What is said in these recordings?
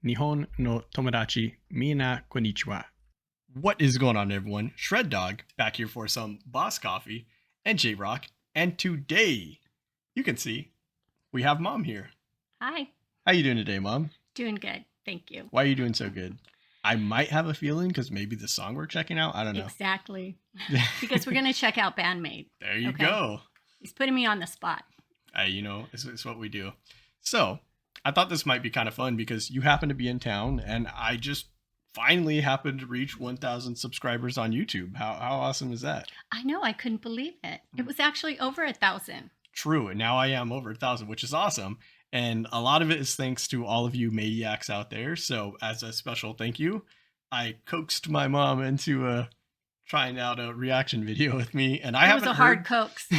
Nihon no tomodachi mina konnichiwa. What is going on, everyone? Shreddawg back here for some Boss Coffee and JRock. And today, you can see, we have Mom here. Hi. How you doing today, Mom? Doing good. Thank you. Why are you doing so good? I might have a feeling because maybe the song we're checking out. I don't know. Exactly. Because we're going to check out BAND-MAID. There you go. He's putting me on the spot. You know, it's what we do. So, I thought this might be kind of fun because you happen to be in town and I just finally happened to reach 1,000 subscribers on YouTube. How awesome is that? I know. I couldn't believe it. It was actually over 1,000. True. And now I am over 1,000, which is awesome. And a lot of it is thanks to all of you maniacs out there. So as a special thank you, I coaxed my mom into trying out a reaction video with me. And it was a hard coax.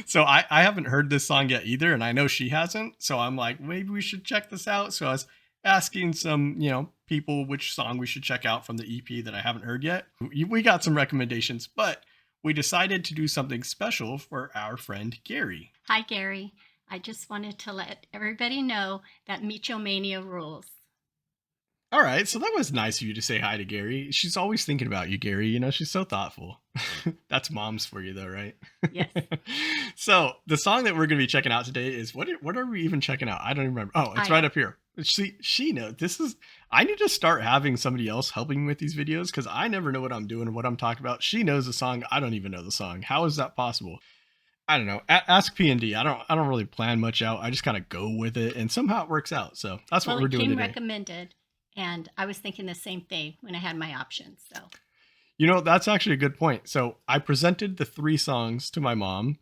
So I haven't heard this song yet either. And I know she hasn't. So I'm like, maybe we should check this out. So I was asking some, people which song we should check out from the EP that I haven't heard yet. We got some recommendations, but we decided to do something special for our friend Gary. Hi, Gary. I just wanted to let everybody know that Michomania rules. All right, so that was nice of you to say hi to Gary. She's always thinking about you, Gary. She's so thoughtful. That's moms for you, though, right? Yes. So the song that we're going to be checking out today is what are we even checking out? I don't even remember. Oh, it's right up here. She knows. I need to start having somebody else helping me with these videos because I never know what I'm doing and what I'm talking about. She knows the song. I don't even know the song. How is that possible? I don't know. Ask P&D. I don't really plan much out. I just kind of go with it, and somehow it works out. So that's what we're doing today. Recommended, and I was thinking the same thing when I had my options. So, that's actually a good point. So I presented the 3 songs to my mom,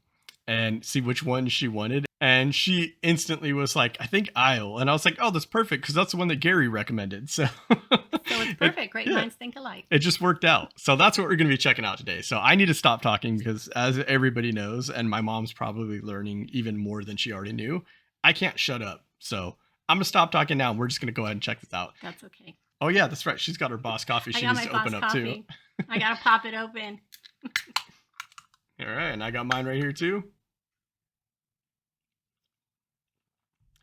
and see which one she wanted, and she instantly was like, "I think Isle," and I was like, "Oh, that's perfect because that's the one that Gary recommended." So it's perfect. Great minds think alike. It just worked out. So that's what we're going to be checking out today. So I need to stop talking because, as everybody knows, and my mom's probably learning even more than she already knew, I can't shut up. So I'm going to stop talking now, and we're just going to go ahead and check this out. That's okay. Oh, yeah, that's right. She's got her Boss Coffee. She needs to open up, too. I got to pop it open. All right, and I got mine right here, too.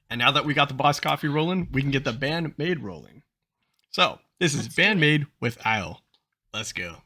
And now that we got the Boss Coffee rolling, we can get the BAND-MAID rolling. So, this is BAND-MAID with Isle. Let's go.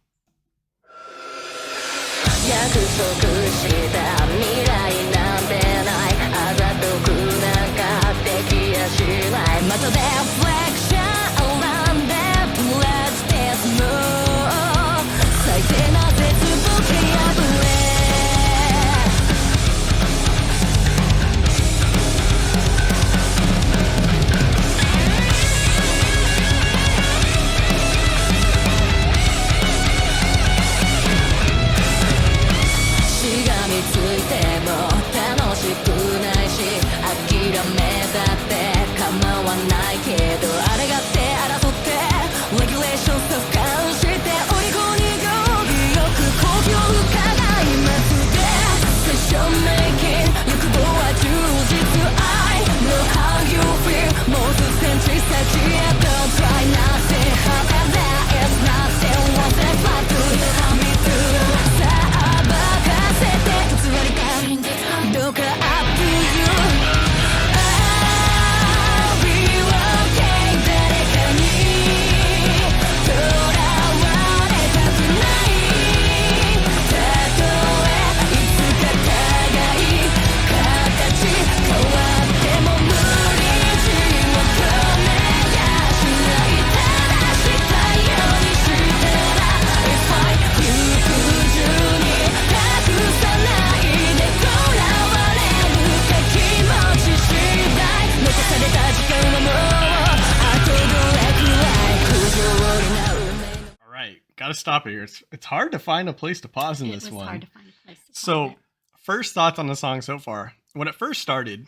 Gotta stop it here. It's hard to find a place to pause in this one. Hard to find a place to pause. So, first thoughts on the song so far. When it first started,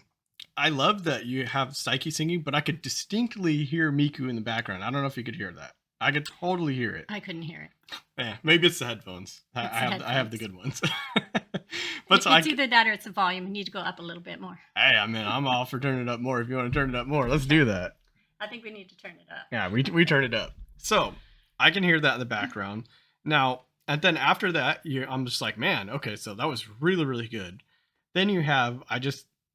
I love that you have Psyche singing, but I could distinctly hear Miku in the background. I don't know if you could hear that. I could totally hear it. I couldn't hear it. Yeah, maybe it's the headphones. I have the good ones. But it's either that or it's the volume. You need to go up a little bit more. Hey, I'm all for turning it up more. If you want to turn it up more, let's do that. I think we need to turn it up. Yeah, we turn it up. So I can hear that in the background. Now, and then after that, I'm just like, man, okay, so that was really, really good. Then you have,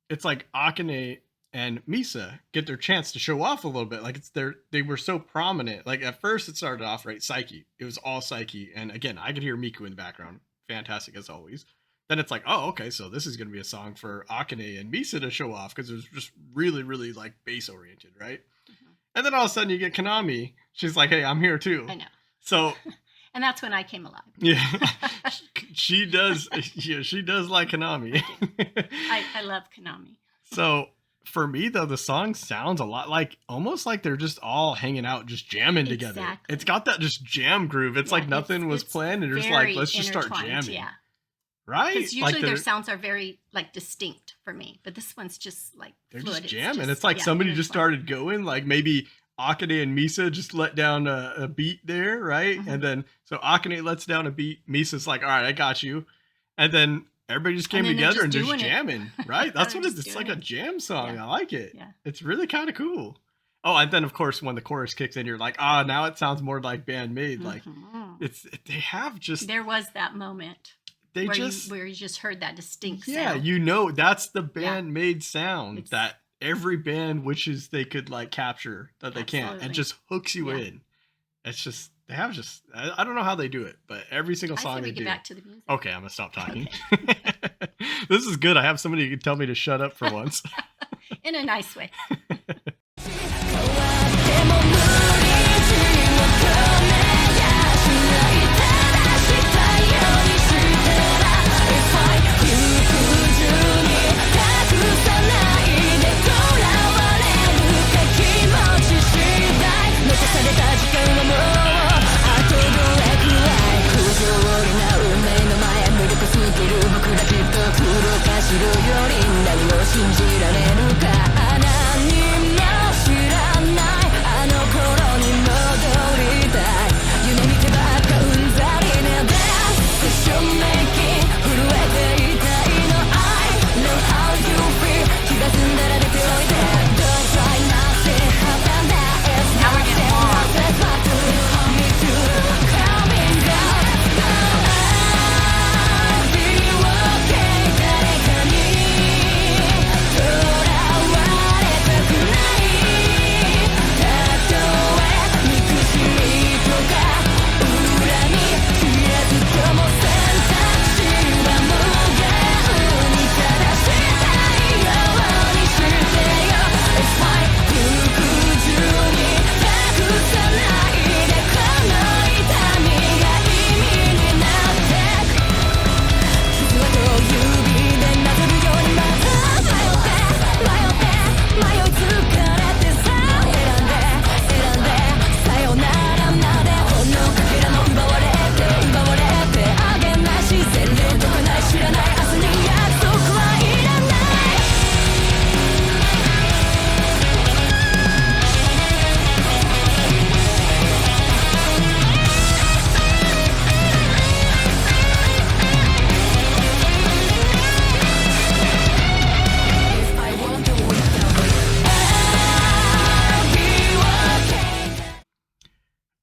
it's like Akane and Misa get their chance to show off a little bit. Like they were so prominent. Like at first it started off right, Psyche. It was all Psyche, and again I could hear Miku in the background, fantastic as always. Then it's like, oh, okay, so this is gonna be a song for Akane and Misa to show off because it was just really, really like bass oriented, right? Mm-hmm. And then all of a sudden you get Konami. She's like, hey, I'm here too. I know. So. And that's when I came alive. Yeah, she does. Yeah, she does like Konami. I love Konami. So for me though, the song sounds a lot like almost like they're just all hanging out, just jamming together. It's got that just jam groove. It's like nothing was planned, and just like let's just start jamming. Yeah. Right? Because usually their sounds are very like distinct for me, but this one's just like they're fluid. just jamming. It's like somebody just started going, like maybe Akane and Misa just let down a beat there, right? Mm-hmm. And then so Akane lets down a beat. Misa's like, all right, I got you. And then everybody just came together and just jamming, right? That's what it is. It's like a jam song. Yeah. I like it. Yeah. It's really kind of cool. Oh, and then of course when the chorus kicks in, you're like, now it sounds more like BAND-MAID. Like they have just. There was that moment. Where you just heard that distinct sound. Yeah, you know, that's the BAND-MAID sound that every band wishes they could like capture that they can't, and just hooks you in. It's just they have just I don't know how they do it, but every single song they do. Get back to the music. Okay, I'm gonna stop talking. Okay. This is good. I have somebody who can tell me to shut up for once. In a nice way.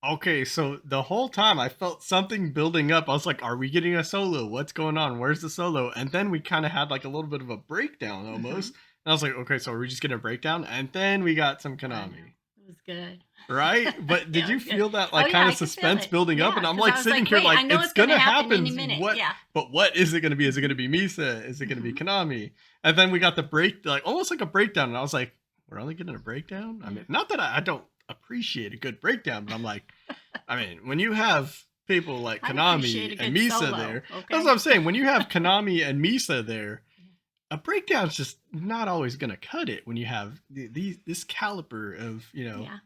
Okay, so the whole time I felt something building up. I was like, are we getting a solo? What's going on? Where's the solo? And then we kind of had like a little bit of a breakdown almost. And I was like, okay, so are we just getting a breakdown? And then we got some Konami. It was good. Right? But did you feel that like kind of suspense building up? And I'm like sitting here like, it's going to happen. What? But what is it going to be? Is it going to be Misa? Is it going to be Konami? And then we got the break, like almost like a breakdown. And I was like, we're only getting a breakdown? I mean, not that I don't appreciate a good breakdown, but I'm like, I mean, when you have people like Konami and Misa there, that's what I'm saying. When you have Konami and Misa there, a breakdown's just not always going to cut it when you have this caliber of,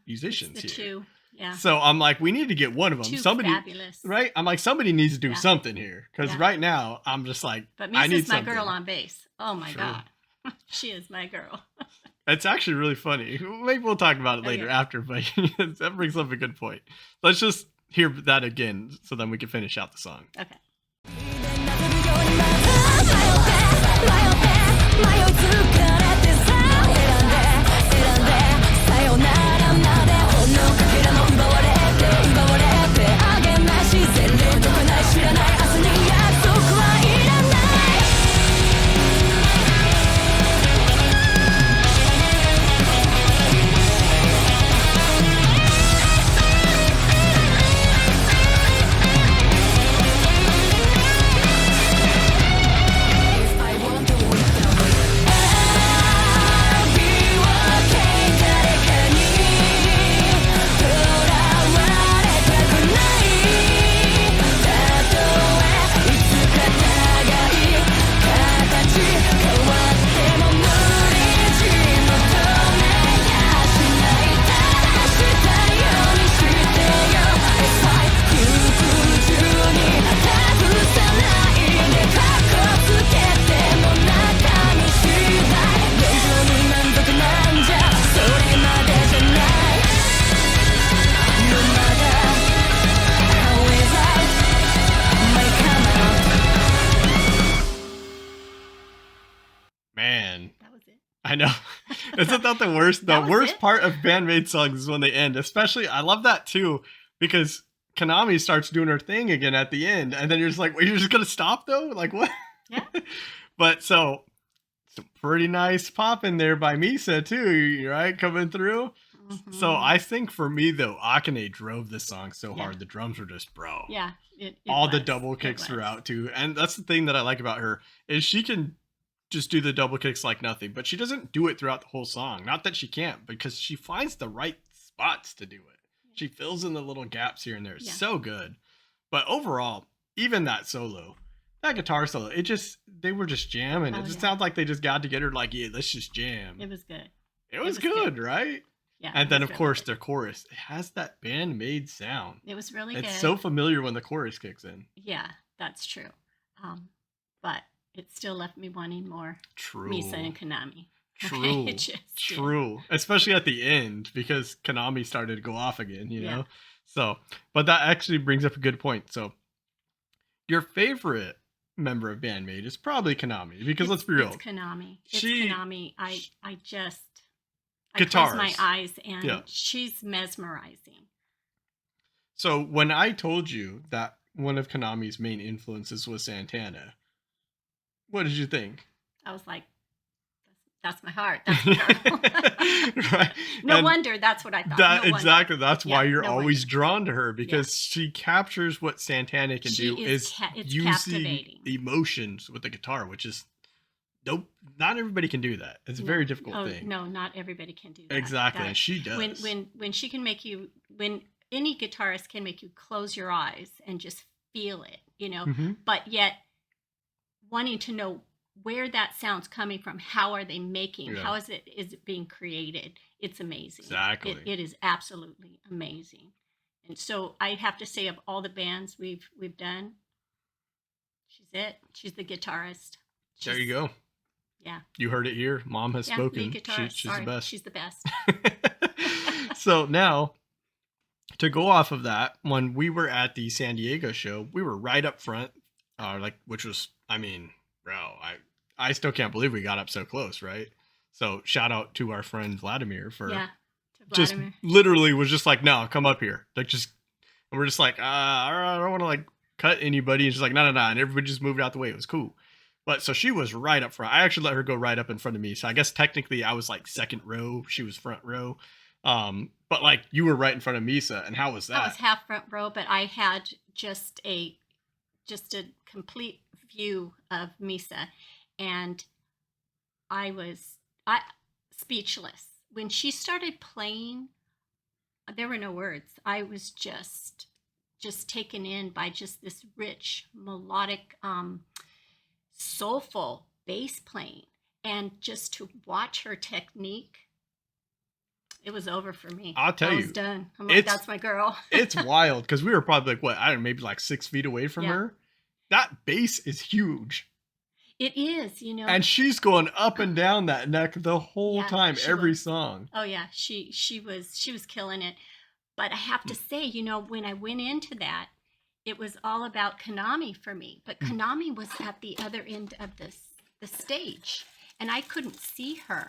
musicians here. Two. Yeah. So I'm like, we need to get one of them. Somebody, fabulous. Right? I'm like, somebody needs to do something here. Because right now, I'm just like, but I need Misa's my something. girl on bass. Oh my God. She is my girl. It's actually really funny. Maybe we'll talk about it later after, but that brings up a good point. Let's just hear that again so then we can finish out the song. Okay. Isn't that the worst? The That was worst it. part of BAND-MAID songs is when they end. Especially, I love that too, because Konami starts doing her thing again at the end, and then you're just like, "Wait, you're just gonna stop though? Like what?" Yeah. But so some pretty nice pop in there by Misa too, right? Coming through. So Mhm. I think for me though, Akane drove this song so Yeah. hard. The drums were just bro. Yeah. It All the was. double It kicks was. throughout too. And that's the thing that I like about her is she can just do the double kicks like nothing, but she doesn't do it throughout the whole song. Not that she can't, because she finds the right spots to do it. She fills in the little gaps here and there. Yeah. So good. But overall, even that solo, that guitar solo, it just, they were just jamming. Oh, It just yeah. sounds like they just got together like, yeah, let's just jam. It was good. It was was good, good. right? Yeah. And it then was of really course good. their chorus, it has that band-made sound. It was really It's good. so familiar when the chorus kicks in. Yeah, that's true. But it still left me wanting more True. Misa and Konami. True. It just did. True. Especially at the end, because Konami started to go off again, you Yeah. know? So, but that actually brings up a good point. So, your favorite member of BAND-MAID is probably Konami, because let's be real. It's Konami. She- It's Konami. I close my Guitars. eyes and Yeah. she's mesmerizing. So, when I told you that one of Konami's main influences was Santana, what did you think? I was like, that's my heart. That's my girl. Right. No And wonder that's what I thought. that No wonder. exactly. That's why Yeah, you're no always wonder. drawn to her, because she captures what Santana can She do is is it's using captivating. emotions with the guitar, which is nope. Not everybody can do that. It's a very difficult thing. No, not everybody can do that. Exactly, and she does. When she can make you, when any guitarist can make you close your eyes and just feel it, you know, Mhm. but yet wanting to know where that sound's coming from, how are they making, Yeah. how is it being created? It's amazing. Exactly. It is absolutely amazing. And so I have to say, of all the bands we've done, she's it. She's the guitarist. There you go. Yeah. You heard it here. Mom has Yeah, spoken. lead guitarist. She's Sorry, the best. she's the best. So now, to go off of that, when we were at the San Diego show, we were right up front, which was, I mean, bro, I still can't believe we got up so close, right? So shout out to our friend Vladimir for just literally was just like, no, come up here. Like just, and we're just like, I don't want to like cut anybody. And she's like, no. And everybody just moved out the way. It was cool. But so she was right up front. I actually let her go right up in front of me. So I guess technically I was like second row. She was front row. But like you were right in front of Misa. And how was that? I was half front row, but I had just a complete view of Misa. And I was speechless. When she started playing, there were no words. I was just taken in by just this rich, melodic, soulful bass playing. And just to watch her technique, it was over for me. I'll tell you. I was done. I'm like, that's my girl. It's wild, because we were probably like, what, I don't know, maybe like 6 feet away from her. That bass is huge. It is, you know. And she's going up and down that neck the whole time, every song. Oh yeah, she was killing it. But I have to say, you know, when I went into that, it was all about Konami for me. But Konami was at the other end of the stage, and I couldn't see her.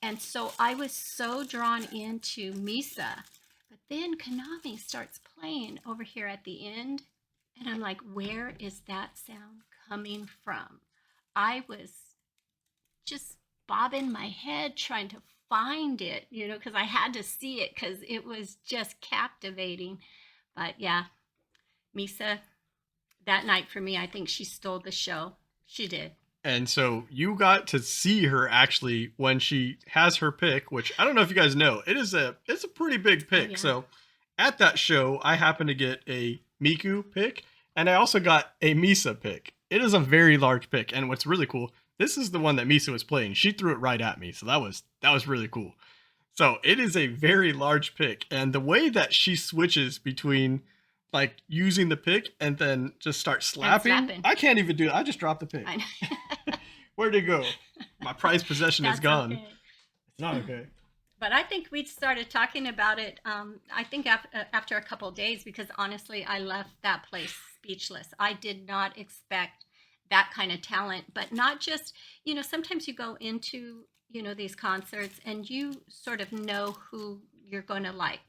And so I was so drawn into Misa. But then Konami starts playing over here at the end, and I'm like, where is that sound coming from? I was just bobbing my head trying to find it, you know, because I had to see it, because it was just captivating. But yeah, Misa, that night for me, I think she stole the show. She did. And so you got to see her actually when she has her pick, which I don't know if you guys know, it's a pretty big pick. Oh, yeah. So at that show, I happened to get a Miku pick, and I also got a Misa pick. It is a very large pick, and what's really cool, this is the one that Misa was playing. She threw it right at me, so that was really cool. So it is a very large pick, and the way that she switches between like using the pick and then just start slapping. I can't even do it. I just dropped the pick. I know. Where'd it go? My prized possession is gone. Okay. It's not okay. But I think we started talking about it, I think after a couple of days, because honestly, I left that place speechless. I did not expect that kind of talent, but not just, you know, sometimes you go into you know, these concerts, and you sort of know who you're going to like.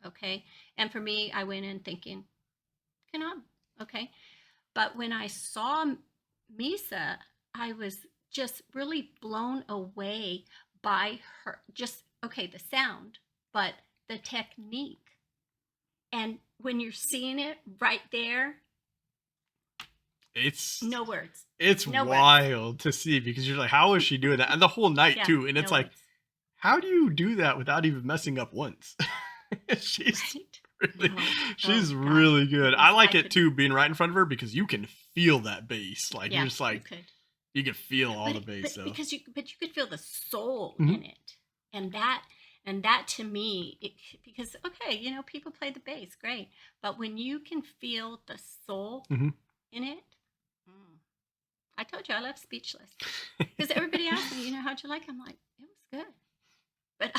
Okay. And for me, I went in thinking, okay. But when I saw Misa, I was just really blown away by her. Just, okay, the sound, but the technique. And when you're seeing it right there, no words. It's wild to see, because you're like, how is she doing that? And the whole night too. And it's like, how do you do that without even messing up once? She's really good. I like it too, being right in front of her, because you can feel that bass. Like you're just like, you can feel all the bass. Because you could feel the soul in it, and that to me, because okay, you know, people play the bass, great, but when you can feel the soul in it, I told you I left speechless, because everybody asked me, you know, how'd you like it? I'm like, it was good, but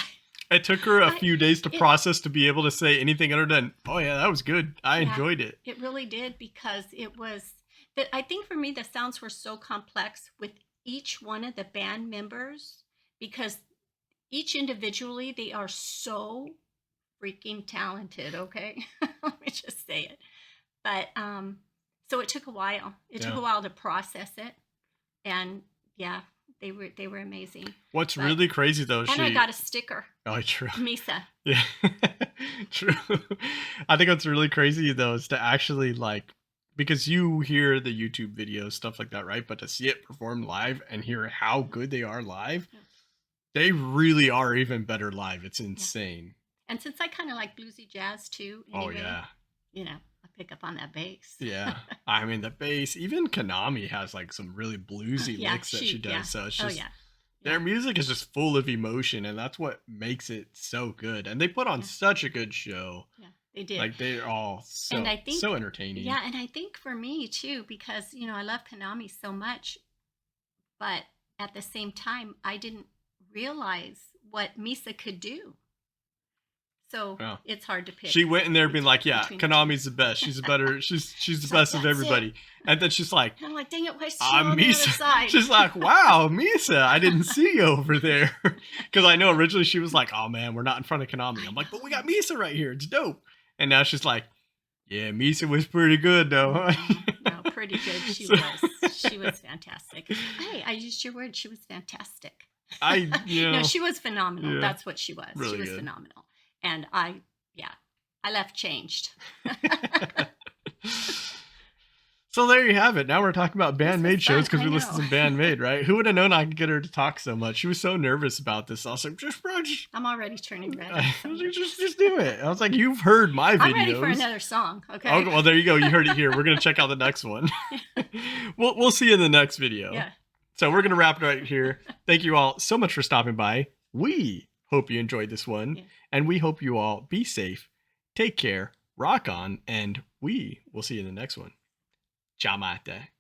it took her a few days to process, to be able to say anything other than, oh yeah, that was good. I enjoyed it. It really did, because it was, I think for me, the sounds were so complex with each one of the band members, because each individually, they are so freaking talented. Okay. Let me just say it. But, so it took a while. It took a while to process it. And yeah, they were amazing. What's really crazy though, I got a sticker. Oh, true. Misa. Yeah. True. I think what's really crazy though is to actually, like, because you hear the YouTube videos, stuff like that, right? But to see it performed live and hear how good they are live, they really are even better live. It's insane. And since I kind of like bluesy jazz too, anyway, you know, I pick up on that bass. Yeah. I mean, the bass, even Konami has like some really bluesy licks that she does. So it's just, their music is just full of emotion, and that's what makes it so good. And they put on such a good show. Yeah, they did. Like, they're all so entertaining. Yeah, and I think for me too, because, you know, I love Konami so much, but at the same time, I didn't realize what Misa could do. So it's hard to pick. She went in there being like, yeah, Konami's the best. She's better. She's the best of everybody. And then she's like, I'm like, dang it, why is she on the other side? She's like, wow, Misa, I didn't see you over there. Because I know originally she was like, oh man, we're not in front of Konami. I'm like, but we got Misa right here. It's dope. And now she's like, yeah, Misa was pretty good though. No, pretty good. She was. She was fantastic. Hey, I used your word. She was fantastic. No, she was phenomenal. That's what she was. Really, she was phenomenal. And I left changed. So there you have it. Now we're talking about BAND-MAID shows, because we listened to BAND-MAID, right? Who would have known I could get her to talk so much? She was so nervous about this. I was like, just I'm already turning red. just do it. I was like, you've heard my videos. I'm ready for another song. Okay. Oh, well, there you go. You heard it here. We're going to check out the next one. We'll see you in the next video. Yeah. So we're going to wrap it right here. Thank you all so much for stopping by. We hope you enjoyed this one. Yeah. And we hope you all be safe, take care, rock on, and we will see you in the next one. Ciao, mate.